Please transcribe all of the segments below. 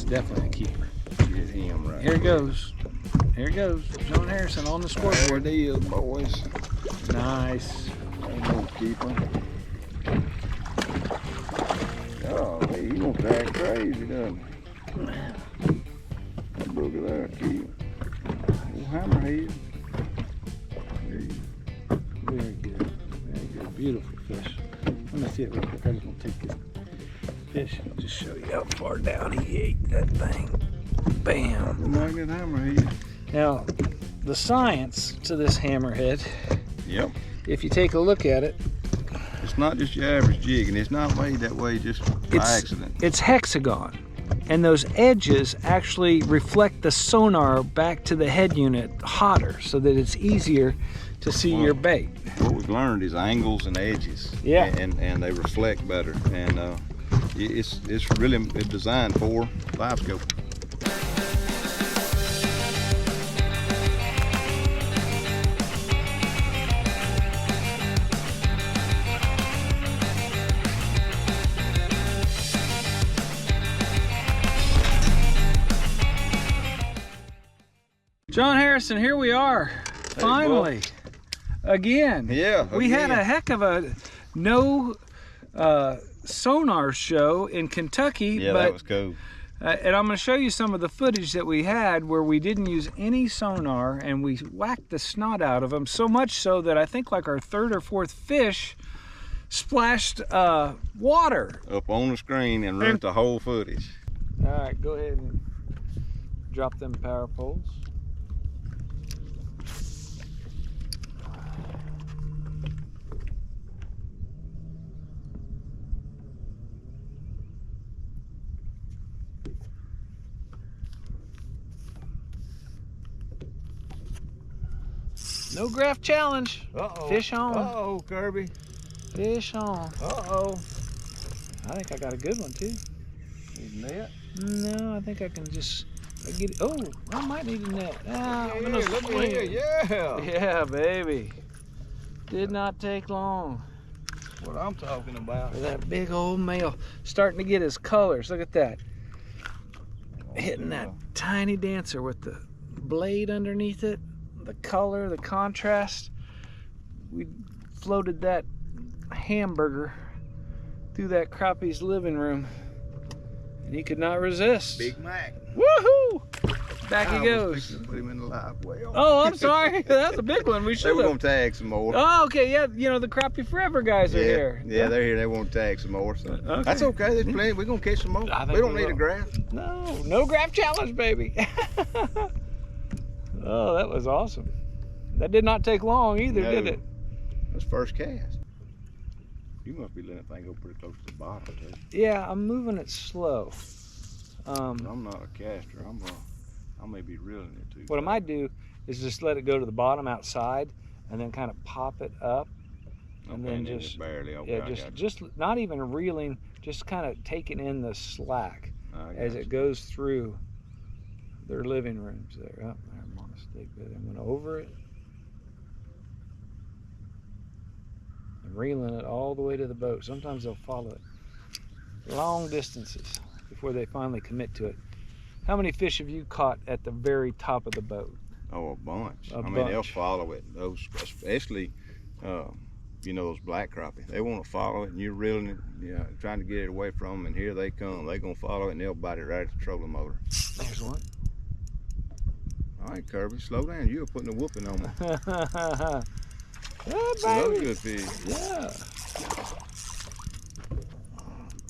definitely a keeper. Get him right. Here it goes. Here it goes. John Harrison on the scoreboard. There it is, boys. Nice. Ain't no keeper. Oh, he gonna act crazy, doesn't he? Look at that, keep. Little hammerhead. Very good. Very good. Beautiful fish. Let me see it real quick. I'm just gonna take this fish and just show you how far down he ate that thing. Bam. The magnet hammerhead. Now, the science to this hammerhead, Yep. if you take a look at it, It's not just your average jig, and it's not made that way just by accident. It's hexagon. And those edges actually reflect the sonar back to the head unit hotter so that it's easier to see your bait. What we've learned is angles and edges. Yeah. And they reflect better. And it's really designed for Livescope. John Harrison, here we are, finally, again. Yeah, We had a heck of a no sonar show in Kentucky. Yeah, but, that was cool. and I'm going to show you some of the footage that we had where we didn't use any sonar and we whacked the snot out of them, so much so that I think like our third or fourth fish splashed water. Up on the screen and ruined the whole footage. All right, go ahead and drop them power poles. No graph challenge. Uh-oh. Fish on. Uh-oh, Kirby. Fish on. Uh-oh. I think I got a good one too. Need a net? No, I think I can just get it. Oh, I might need a net. Ah, I'm gonna look swing. here, yeah. Yeah, baby. Did not take long. What I'm talking about. For that big old male starting to get his colors. Look at that. Hitting that tiny dancer with the blade underneath it. The color, the contrast. We floated that hamburger through that crappie's living room and he could not resist. Big Mac. Woohoo! Back he I was goes. fixing to put him in the live well. Oh, I'm sorry. That's a big one. We They should were have. gonna tag some more. Oh, okay. Yeah, you know the Crappie Forever guys are here. Yeah, they're here. They want to tag some more. So Okay. that's okay. There's plenty. We're gonna catch some more. I think We don't we need a will. graph. No graph challenge, baby. Oh, that was awesome. That did not take long either, No. did it? That's first cast. You must be letting that thing go pretty close to the bottom too. Yeah, I'm moving it slow. I'm not a caster. I may be reeling it too. What I might do is just let it go to the bottom outside and then kind of pop it up. And Okay, then just barely. Okay, yeah, just not even reeling, just kind of taking in the slack as it goes through their living rooms there. Oh, I'm on a stick, but I went over it and reeling it all the way to the boat. Sometimes they'll follow it long distances before they finally commit to it. How many fish have you caught at the very top of the boat? Oh, a bunch. A I mean, they'll bunch. follow it. Those, especially, you know, those black crappie. They want to follow it, and you're reeling it, trying to get it away from them, and here they come. They're gonna follow it, and they'll bite it right at the trolling motor. There's one. All right, Kirby, slow down. You're putting a whooping on me. Yeah, Another baby. good fish. Yeah.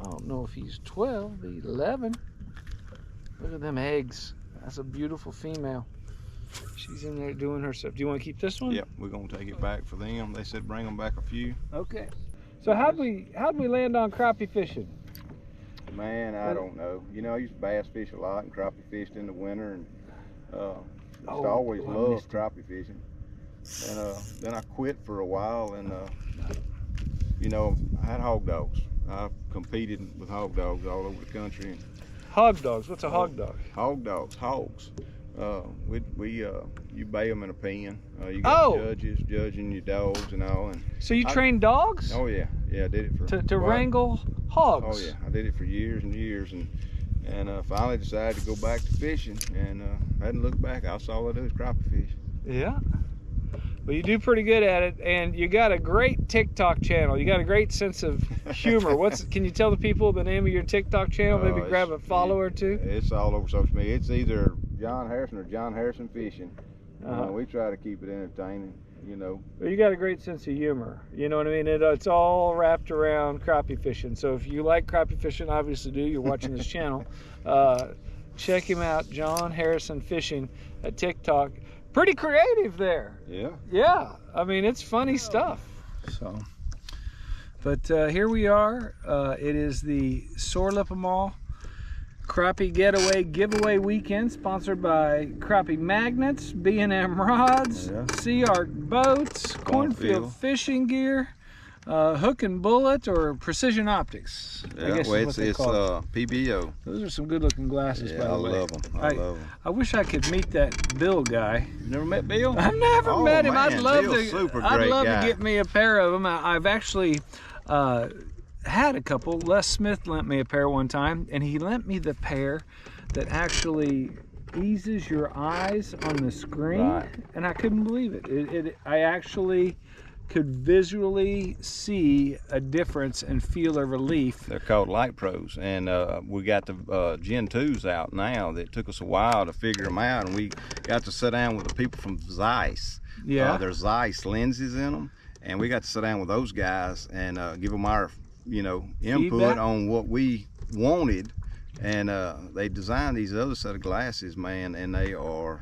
I don't know if he's 12, but he's 11. Look at them eggs. That's a beautiful female. She's in there doing her stuff. Do you want to keep this one? Yep, we're gonna take it back for them. They said bring them back a few. Okay. So how'd we land on crappie fishing? Man, I don't know. You know, I used to bass fish a lot and crappie fished in the winter, and I always loved crappie fishing. And then I quit for a while, and you know, I had hog dogs. I competed with hog dogs all over the country. And Hog dogs. What's a hog dog? hog dogs, hogs. You bay them in a pen. You got judges judging your dogs and all. And So you train dogs? oh yeah, I did it for To wrangle hogs? Oh yeah, I did it for years and years, and And finally decided to go back to fishing, and hadn't looked back. That's all I do is crappie fish. Yeah. Well, you do pretty good at it, and you got a great TikTok channel. You got a great sense of humor. Can you tell the people the name of your TikTok channel? Maybe grab a follower or two. It's all over social media. It's either John Harrison or John Harrison Fishing. We try to keep it entertaining, you know. Well, you got a great sense of humor. You know what I mean? It's all wrapped around crappie fishing. So if you like crappie fishing, obviously do. You're watching this channel. Check him out, John Harrison Fishing at TikTok. Pretty creative there. Yeah. Yeah. I mean, it's funny stuff. So, but here we are. It is the Sore Lip Mall Crappie Getaway Giveaway Weekend, sponsored by Crappie Magnets, B&M Rods, Sea Arc Boats, Cornfield Fishing Gear, Hook and Bullet, or Precision Optics. Yeah, it's PBO. Those are some good-looking glasses, by the way. I love them. I love them. I wish I could meet that Bill guy. You never met Bill? I've never met him. Man, I'd love Bill's to. I'd love to get me a pair of them. I've actually had a couple. Les Smith lent me a pair one time, and he lent me the pair that actually eases your eyes on the screen, and I couldn't believe it. I actually could visually see a difference and feel a relief. They're called Light Pros, and we got the Gen 2s out now. That took us a while to figure them out, and we got to sit down with the people from Zeiss. Yeah. There's Zeiss lenses in them, and we got to sit down with those guys and give them our, input feedback on what we wanted, and they designed these other set of glasses, man, and they are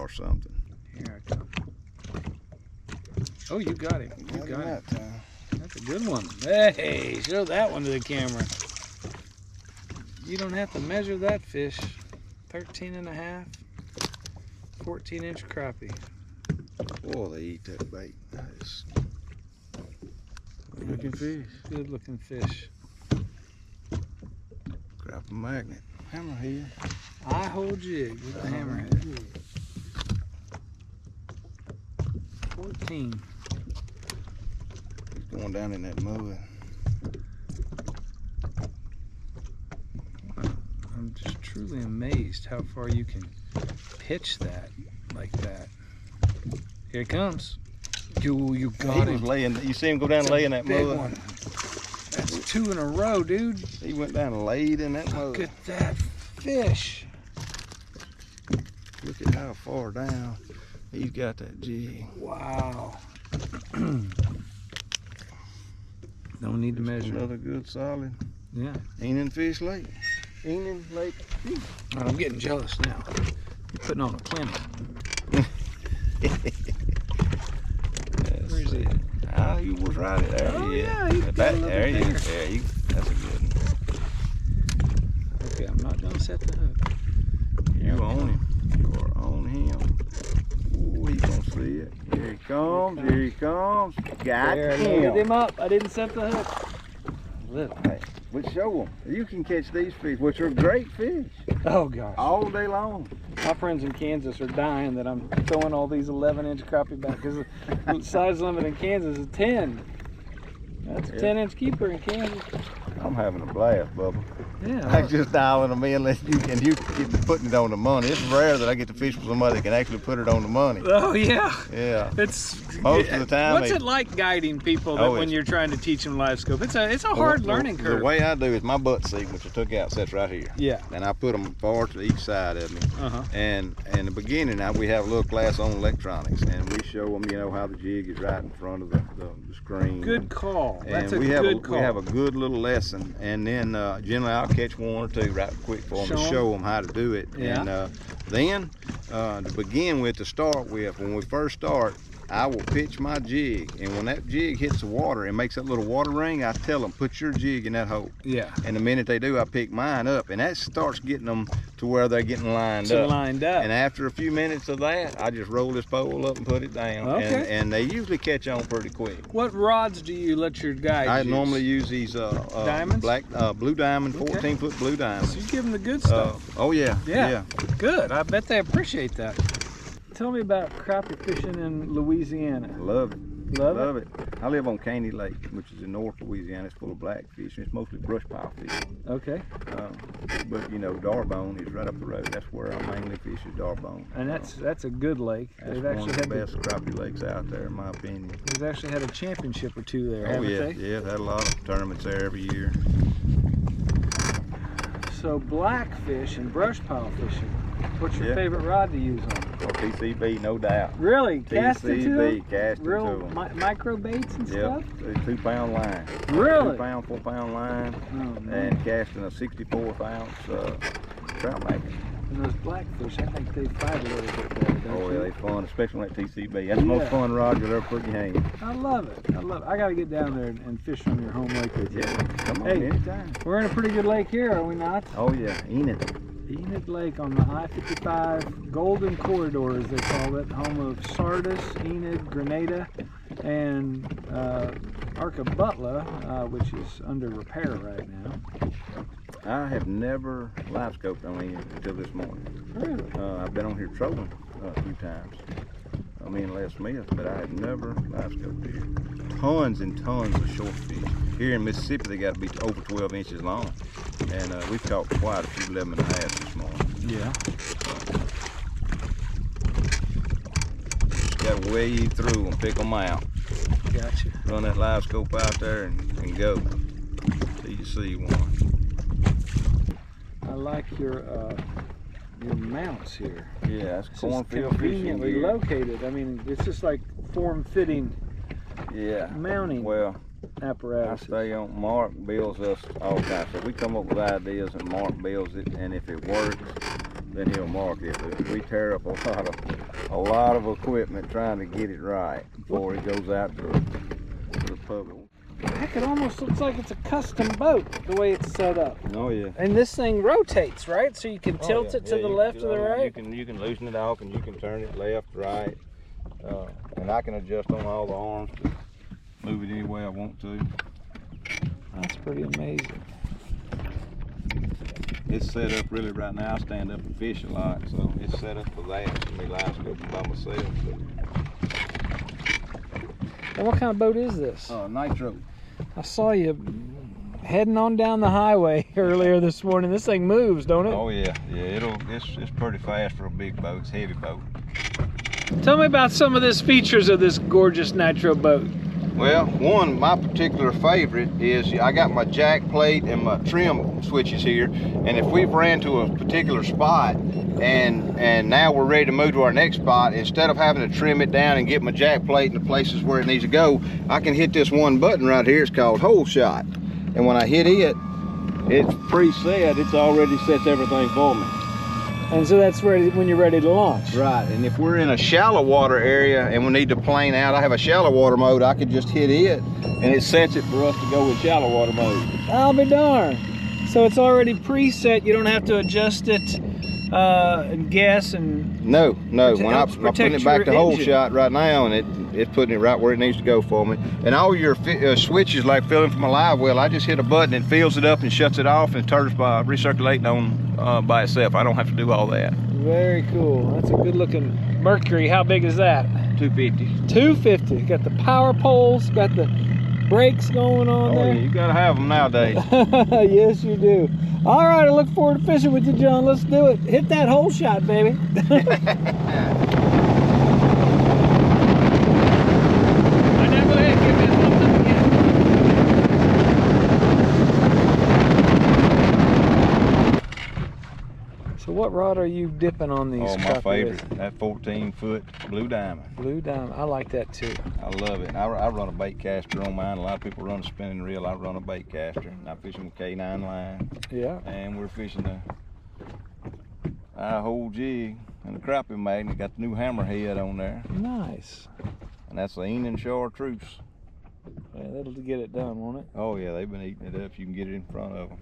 something. Here I come. Oh, you got him. You got him. That's a good one. Hey, show that one to the camera. You don't have to measure that fish. 13.5, 14-inch crappie. Oh, they eat that bait. Nice. Good looking fish. Good looking fish. Crappie magnet. Hammerhead. I hold jig with the hammerhead. 14. He's going down in that mud. I'm just truly amazed how far you can pitch that like that. Here it comes. You got him. You see him go down and lay in that mud? One. That's 2 in a row, dude. He went down and laid in that mud. Look at that fish. Look at how far down he's got that jig. Wow. Don't need to measure. Another good solid. Yeah. Enan Fish Lake. Enan Lake. Right, I'm getting jealous now. You're putting on a plenty. Where's he? Ah, he was right there. Oh yeah, he's there he is. Yeah, that's a good one. Okay, I'm not gonna set the hook. You own him. You are on him. Ooh, he's gonna see it. Here he comes. Here he comes. Got him. Load him up. I didn't set the hook. Look. Hey, but show them. You can catch these fish, which are great fish. Oh gosh. All day long. My friends in Kansas are dying that I'm throwing all these 11-inch crappie back, because the size limit in Kansas is 10. That's a 10-inch keeper in Kansas. I'm having a blast, Bubba. Yeah. I just dialing them in, and you keep putting it on the money. It's rare that I get to fish with somebody that can actually put it on the money. Oh yeah. Yeah. It's most of the time. What's it like guiding people when you're trying to teach them Livescope? It's a hard learning curve. The way I do is my butt seat, which I took out, sits right here. Yeah. And I put them far to each side of me. And in the beginning, now we have a little class on electronics, and we show them, how the jig is right in front of the screen. Good call. And we have a good little lesson, and then generally I'll catch one or two right quick for them to show them how to do it. Yeah. And then to begin with, to start with, when we first start, I will pitch my jig, and when that jig hits the water and makes that little water ring, I tell them, put your jig in that hole. Yeah. And the minute they do, I pick mine up, and that starts getting them to where they're getting lined up. And after a few minutes of that, I just roll this pole up and put it down. Okay. And they usually catch on pretty quick. What rods do you let your guys use? I normally use these diamonds? Blue Diamond, 14-foot Blue Diamond. So you give them the good stuff. Oh yeah. Yeah. Good. I bet they appreciate that. Tell me about crappie fishing in Louisiana. Love it. Love it. I live on Caney Lake, which is in North Louisiana. It's full of blackfish, and it's mostly brush pile fishing. Okay. But you know, Darbone is right up the road. That's where I mainly fish is Darbone. And that's a good lake. That's one of the best crappie lakes out there, in my opinion. They've actually had a championship or two there, haven't they? Yeah, they've had a lot of tournaments there every year. So blackfish and brush pile fishing. What's your favorite rod to use on? Oh, TCB, no doubt. Really? Casting to them? TCB, casting Real to them. micro baits and stuff? Yep, 2-pound line. Really? 2-pound, 4-pound line, Oh, and casting a 64th ounce trout maker. And those blackfish, I think they fight a little bit better, don't Oh you? yeah, they fun, especially on that TCB. That's the most fun rod you'll ever put in your hand. I love it. I love it. I got to get down there and fish on your home lake with you. Yeah, come on, Hey, anytime. We're in a pretty good lake here, are we not? Oh yeah, Enid. Enid Lake on the I-55 Golden Corridor, as they call it, home of Sardis, Enid, Grenada, and Arca-Butler, which is under repair right now. I have never livescoped on Enid until this morning. Really? I've been on here trolling a few times. Me and Les Smith, but I have never livescoped here. Tons and tons of short fish. Here in Mississippi, they got to be over 12 inches long. And we've caught quite a few 11 and a half this morning. Yeah. Just got to wade through and pick them out. Gotcha. Run that livescope out there and go. Till you see one. I like your mounts here. Yeah, that's cornfield conveniently fishing gear. located. I mean, it's just like form-fitting mounting apparatus. I stay on. Mark builds us all kinds. So we come up with ideas and Mark builds it, and if it works, then he'll mark it. But we tear up a lot of equipment trying to get it right before it goes out to the public. Heck, it almost looks like it's a custom boat, the way it's set up. Oh yeah. And this thing rotates, right? So you can tilt it to the left or the right? You can loosen it off and you can turn it left, right. And I can adjust on all the arms to move it any way I want to. That's pretty amazing. It's set up really right now. I stand up and fish a lot, so it's set up for that. For me, live scoping by myself. And what kind of boat is this? Nitro. I saw you heading on down the highway earlier this morning. This thing moves, don't it? Oh yeah, it's pretty fast for a big boat. It's a heavy boat. Tell me about some of the features of this gorgeous Nitro boat. Well, my particular favorite is I got my jack plate and my trim switches here, and if we've ran to a particular spot and now we're ready to move to our next spot, instead of having to trim it down and get my jack plate in the places where it needs to go, I can hit this one button right here. It's called Hole Shot, and when I hit it, it's preset. It's already sets everything for me. And so that's ready when you're ready to launch. Right, and if we're in a shallow water area and we need to plane out, I have a shallow water mode. I could just hit it and it sets it for us to go in shallow water mode. I'll be darned. So it's already preset. You don't have to adjust it and guess and... No. When I'm putting it back to Hole Shot right now, and it's putting it right where it needs to go for me. And all your switches, like filling from a live well, I just hit a button and fills it up and shuts it off, and it turns by recirculating on by itself. I don't have to do all that. Very cool. That's a good looking Mercury. How big is that? 250. 250. Got the power poles, got the brakes going on there. Yeah, you gotta have them nowadays. Yes, you do. All right, I look forward to fishing with you, John. Let's do it. Hit that Hole Shot, baby. So what rod are you dipping on these? Oh, my favorite, that 14-foot Blue Diamond. Blue Diamond, I like that too. I love it. I run a bait caster on mine. A lot of people run a spinning reel. I run a bait caster. And I'm fishing with K9 line. Yeah. And we're fishing a whole jig and a crappie magnet. Got the new hammerhead on there. Nice. And that's the Enon Chartreuse. Yeah, that'll get it done, won't it? Oh yeah, they've been eating it up. You can get it in front of them.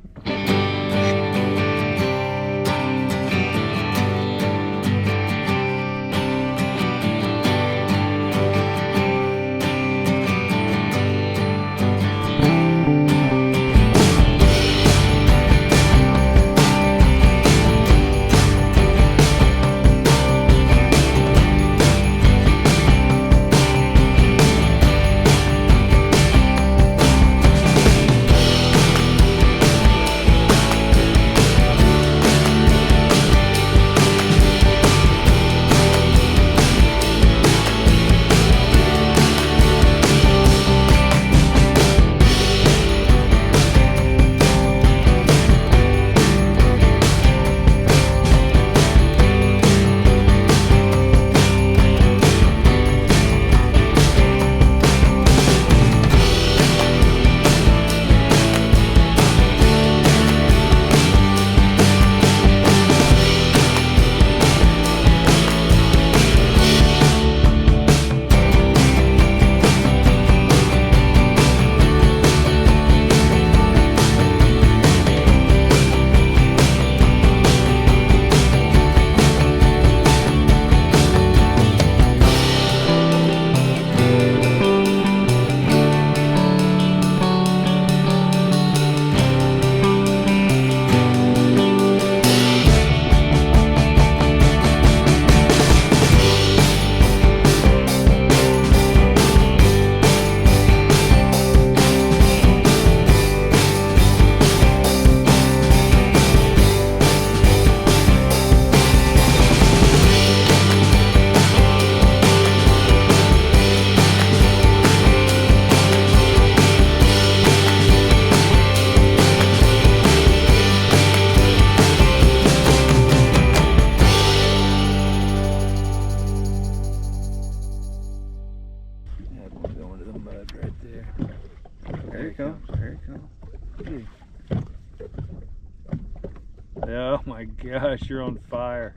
gosh, you're on fire.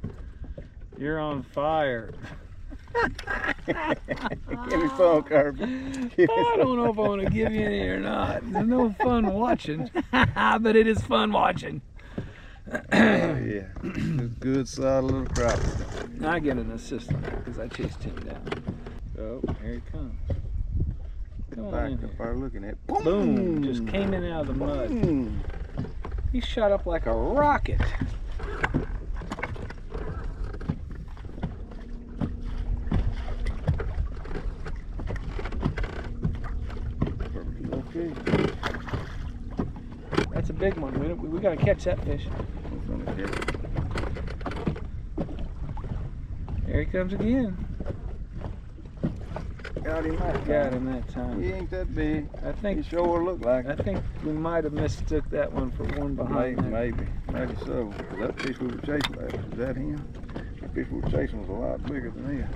You're on fire. Give me phone, Kirby. I don't know if I want to give you any or not. There's no fun watching, but it is fun watching. Yeah, good solid little crappie. I get an assist on that because I chased him down. Oh, here he comes. Come on in here. Looking at Boom! Just came in out of the mud. Boom. He shot up like a rocket. Okay. That's a big one. We got to catch that fish. There he comes again. Got him that time. Got him that time. He ain't that big. I think he sure look like I think we might have mistook that one for one behind. Maybe so. That fish we were chasing, is that him? The fish we were chasing was a lot bigger than him.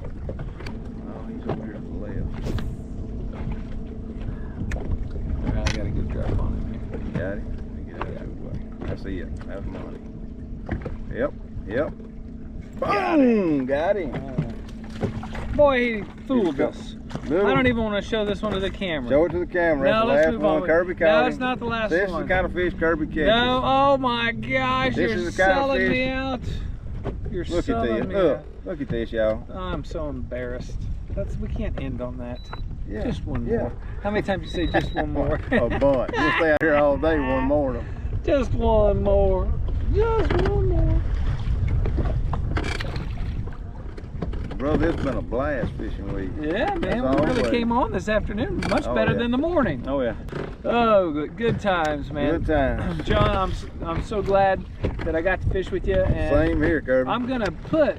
Oh, he's over here to the left. All right, I got a good drop on him here. Got him. Let me get out of the way. That's it. That's money. Yep. Boom! Got him. Boy, he fooled us. I don't even want to show this one to the camera. Show it to the camera. No, let's move on. Kirby caught No, him. it's not the last This one. is the kind of fish Kirby catches. No, oh my gosh, This you're is the kind of selling fish- me out. You're Look at selling me this. out. Look at this, y'all. I'm so embarrassed. We can't end on that. Yeah. Just one more. How many times you say just one more? A bunch. We'll stay out here all day, one more of them. Just one more. Just one more. Brother, it's been a blast fishing week. Yeah, man, As we really always. came on this afternoon. Much better than the morning. Oh yeah. Oh, good times, man. Good times. John, I'm so glad that I got to fish with you. And Same here, Kirby. I'm gonna put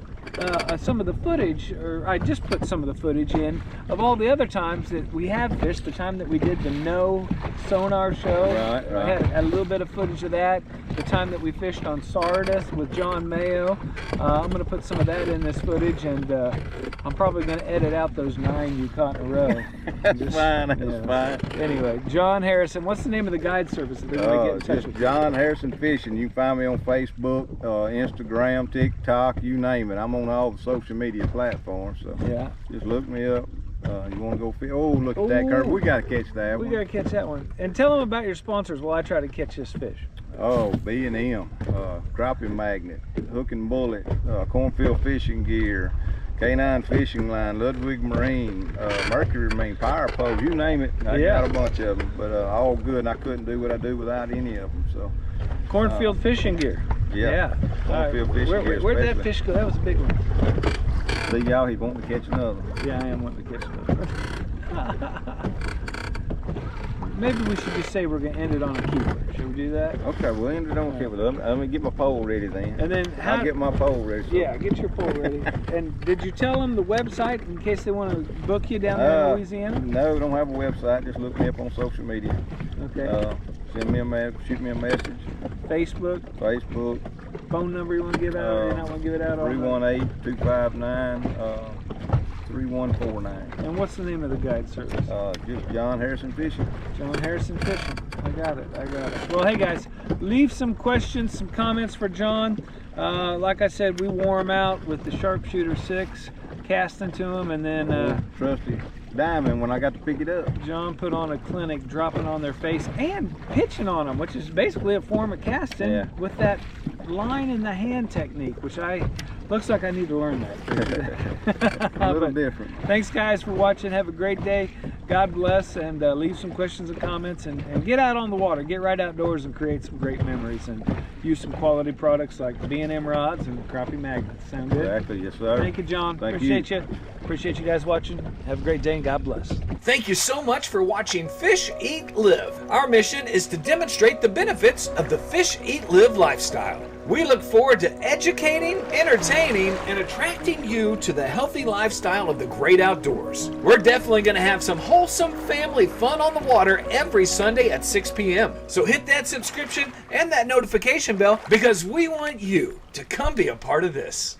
some of the footage, or I just put some of the footage in of all the other times that we have fished. The time that we did the no sonar show, Right. I had a little bit of footage of that. The time that we fished on Sardis with John Mayo, I'm gonna put some of that in this footage, and I'm probably gonna edit out those 9 you caught in a row. That's fine. That's fine. Anyway, John Harrison, what's the name of the guide service that they're gonna get in touch Just with? John Harrison Fishing. You can find me on Facebook, Instagram, TikTok, you name it. I'm on all the social media platforms, so Yeah. just look me up. You want to go fish? Oh, look at that, Kirby. We got to catch that We one. gotta catch that one. And tell them about your sponsors while I try to catch this fish. Oh, B&M, Crappie Magnet, Hook and Bullet, Cornfield Fishing Gear, K9 Fishing Line, Ludwig Marine, Mercury Marine, Power Pole, you name it. I got a bunch of them, but all good, and I couldn't do what I do without any of them. So Cornfield Fishing Gear. Yeah. Cornfield Fishing Gear. Where'd that fish go? That was a big one. See y'all, he wanting to catch another one. Yeah, I am wanting to catch another. Maybe we should just say we're gonna end it on a keeper. Should we do that? Okay, we'll end it on keeper. Let me get my pole ready then. And then I'll get my pole ready. So. Yeah, get your pole ready. And did you tell them the website in case they want to book you down there in Louisiana? No, don't have a website. Just look me up on social media. Okay. Send me a shoot me a message. Facebook. Phone number you want to give out, or you not want to give it out? 318-259-3149. And what's the name of the guide service? Just John Harrison Fishing. John Harrison Fishing. I got it. Well, hey guys, leave some questions, some comments for John. Like I said, we wore him out with the Sharpshooter 6, casting to him, and then trusty diamond when I got to pick it up. John put on a clinic, dropping on their face and pitching on them, which is basically a form of casting with that line in the hand technique, which looks like I need to learn that. A little different. Thanks guys for watching. Have a great day. God bless, and leave some questions and comments, and get out on the water. Get right outdoors and create some great memories, and use some quality products like B&M rods and crappie magnets. Sound good? Exactly, yes sir. Thank you, John. Appreciate you. Appreciate you guys watching. Have a great day and God bless. Thank you so much for watching Fish, Eat, Live. Our mission is to demonstrate the benefits of the Fish, Eat, Live lifestyle. We look forward to educating, entertaining, and attracting you to the healthy lifestyle of the great outdoors. We're definitely going to have some wholesome family fun on the water every Sunday at 6 p.m. So hit that subscription and that notification bell, because we want you to come be a part of this.